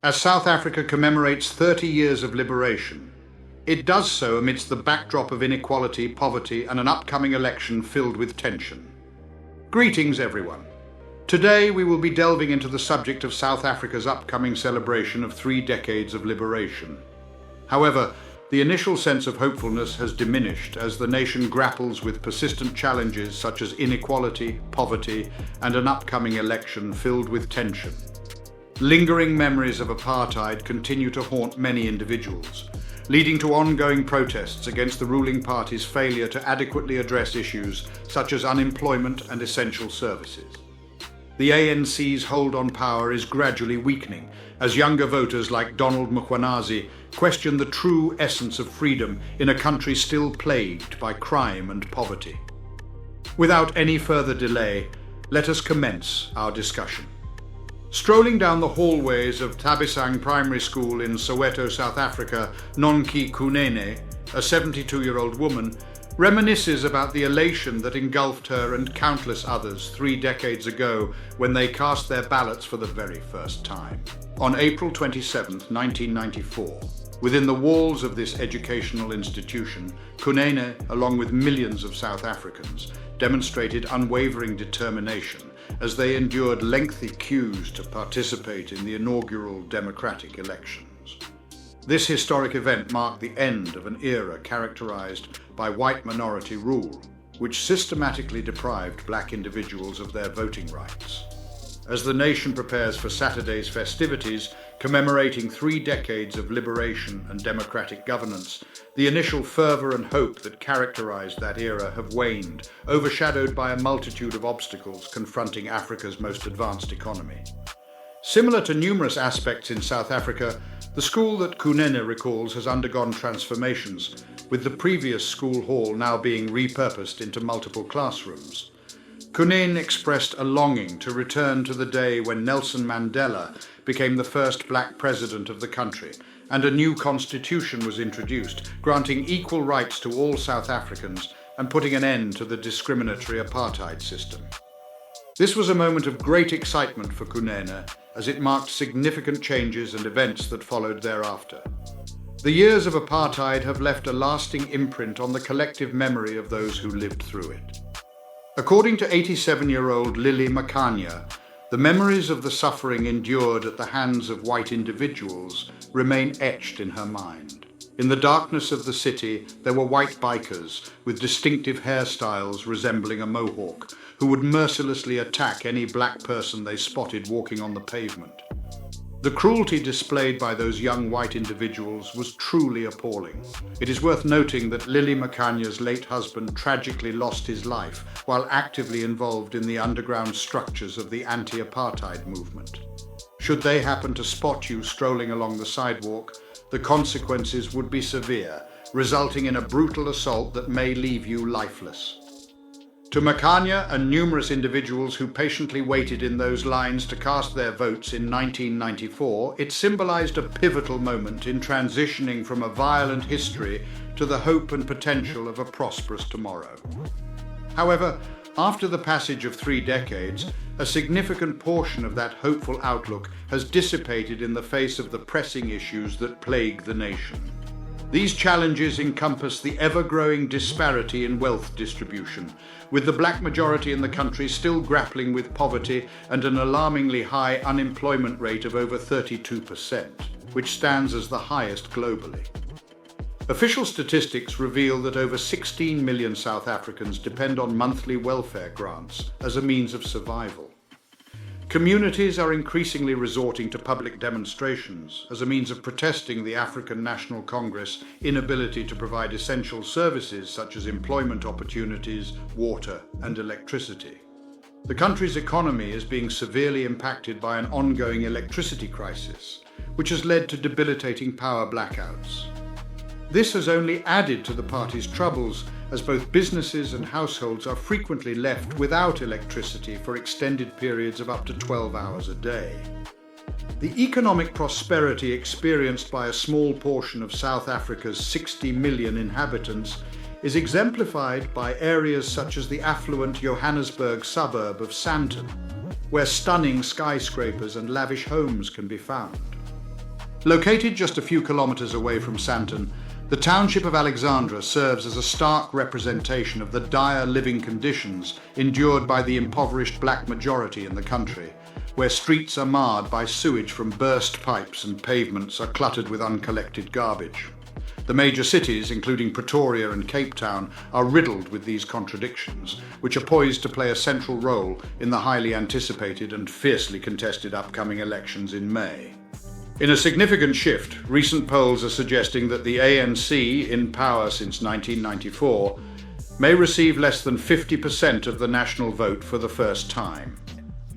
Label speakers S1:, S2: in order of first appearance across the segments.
S1: As South Africa commemorates 30 years of liberation, it does so amidst the backdrop of inequality, poverty, and an upcoming election filled with tension. Greetings, everyone. Today we will be delving into the subject of South Africa's upcoming celebration of 3 decades of liberation. However, the initial sense of hopefulness has diminished as the nation grapples with persistent challenges such as inequality, poverty, and an upcoming election filled with tension. Lingering memories of apartheid continue to haunt many individuals, leading to ongoing protests against the ruling party's failure to adequately address issues such as unemployment and essential services. The ANC's hold on power is gradually weakening as younger voters like Donald Mkhwanazi question the true essence of freedom in a country still plagued by crime and poverty. Without any further delay, let us commence our discussion. Strolling down the hallways of Thabisang Primary School in Soweto, South Africa, Nonki Kunene, a 72-year-old woman, reminisces about the elation that engulfed her and countless others 3 decades ago when they cast their ballots for the very first time. On April 27, 1994, within the walls of this educational institution, Kunene, along with millions of South Africans, demonstrated unwavering determination as they endured lengthy queues to participate in the inaugural democratic elections. This historic event marked the end of an era characterized by white minority rule, which systematically deprived black individuals of their voting rights. As the nation prepares for Saturday's festivities, commemorating 3 decades of liberation and democratic governance, the initial fervor and hope that characterized that era have waned, overshadowed by a multitude of obstacles confronting Africa's most advanced economy. Similar to numerous aspects in South Africa, the school that Kunene recalls has undergone transformations, with the previous school hall now being repurposed into multiple classrooms. Kunene expressed a longing to return to the day when Nelson Mandela became the first black president of the country, and a new constitution was introduced, granting equal rights to all South Africans and putting an end to the discriminatory apartheid system. This was a moment of great excitement for Kunene, as it marked significant changes and events that followed thereafter. The years of apartheid have left a lasting imprint on the collective memory of those who lived through it. According to 87-year-old Lily Makanya, the memories of the suffering endured at the hands of white individuals remain etched in her mind. In the darkness of the city, there were white bikers with distinctive hairstyles resembling a mohawk, who would mercilessly attack any black person they spotted walking on the pavement. The cruelty displayed by those young white individuals was truly appalling. It is worth noting that Lily Makanya's late husband tragically lost his life while actively involved in the underground structures of the anti-apartheid movement. Should they happen to spot you strolling along the sidewalk, the consequences would be severe, resulting in a brutal assault that may leave you lifeless. To Makanya and numerous individuals who patiently waited in those lines to cast their votes in 1994, it symbolized a pivotal moment in transitioning from a violent history to the hope and potential of a prosperous tomorrow. However, after the passage of 3 decades, a significant portion of that hopeful outlook has dissipated in the face of the pressing issues that plague the nation. These challenges encompass the ever-growing disparity in wealth distribution, with the black majority in the country still grappling with poverty and an alarmingly high unemployment rate of over 32%, which stands as the highest globally. Official statistics reveal that over 16 million South Africans depend on monthly welfare grants as a means of survival. Communities are increasingly resorting to public demonstrations as a means of protesting the African National Congress' inability to provide essential services such as employment opportunities, water, and electricity. The country's economy is being severely impacted by an ongoing electricity crisis, which has led to debilitating power blackouts. This has only added to the party's troubles, as both businesses and households are frequently left without electricity for extended periods of up to 12 hours a day. The economic prosperity experienced by a small portion of South Africa's 60 million inhabitants is exemplified by areas such as the affluent Johannesburg suburb of Sandton, where stunning skyscrapers and lavish homes can be found. Located just a few kilometers away from Santon, the township of Alexandra serves as a stark representation of the dire living conditions endured by the impoverished black majority in the country, where streets are marred by sewage from burst pipes and pavements are cluttered with uncollected garbage. The major cities, including Pretoria and Cape Town, are riddled with these contradictions, which are poised to play a central role in the highly anticipated and fiercely contested upcoming elections in May. In a significant shift, recent polls are suggesting that the ANC, in power since 1994, may receive less than 50% of the national vote for the first time,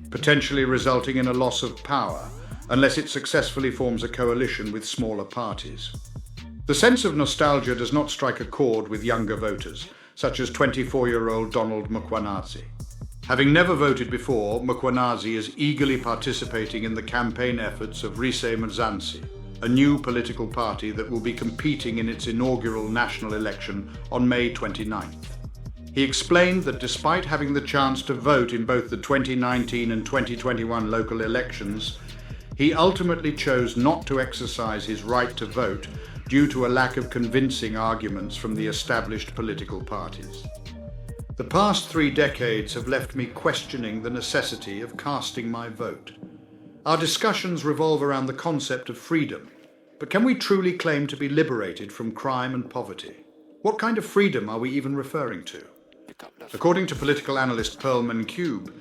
S1: potentially resulting in a loss of power unless it successfully forms a coalition with smaller parties. The sense of nostalgia does not strike a chord with younger voters, such as 24-year-old Donald Mkhwanazi. Having never voted before, Mkhwanazi is eagerly participating in the campaign efforts of Rise Mzansi, a new political party that will be competing in its inaugural national election on May 29th. He explained that despite having the chance to vote in both the 2019 and 2021 local elections, he ultimately chose not to exercise his right to vote due to a lack of convincing arguments from the established political parties. The past 3 decades have left me questioning the necessity of casting my vote. Our discussions revolve around the concept of freedom, but can we truly claim to be liberated from crime and poverty? What kind of freedom are we even referring to? According to political analyst Pearl Mancube,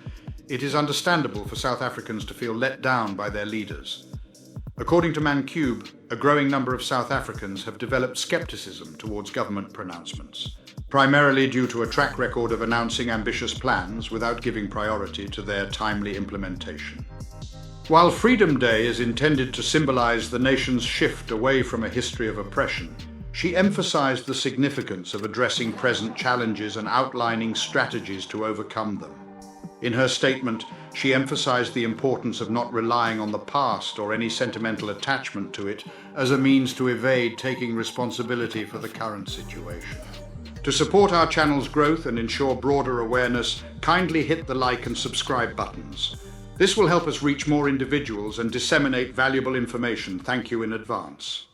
S1: it is understandable for South Africans to feel let down by their leaders. According to Mancube, a growing number of South Africans have developed skepticism towards government pronouncements, primarily due to a track record of announcing ambitious plans without giving priority to their timely implementation. While Freedom Day is intended to symbolize the nation's shift away from a history of oppression, she emphasized the significance of addressing present challenges and outlining strategies to overcome them. In her statement, she emphasized the importance of not relying on the past or any sentimental attachment to it as a means to evade taking responsibility for the current situation. To support our channel's growth and ensure broader awareness, kindly hit the like and subscribe buttons. This will help us reach more individuals and disseminate valuable information. Thank you in advance.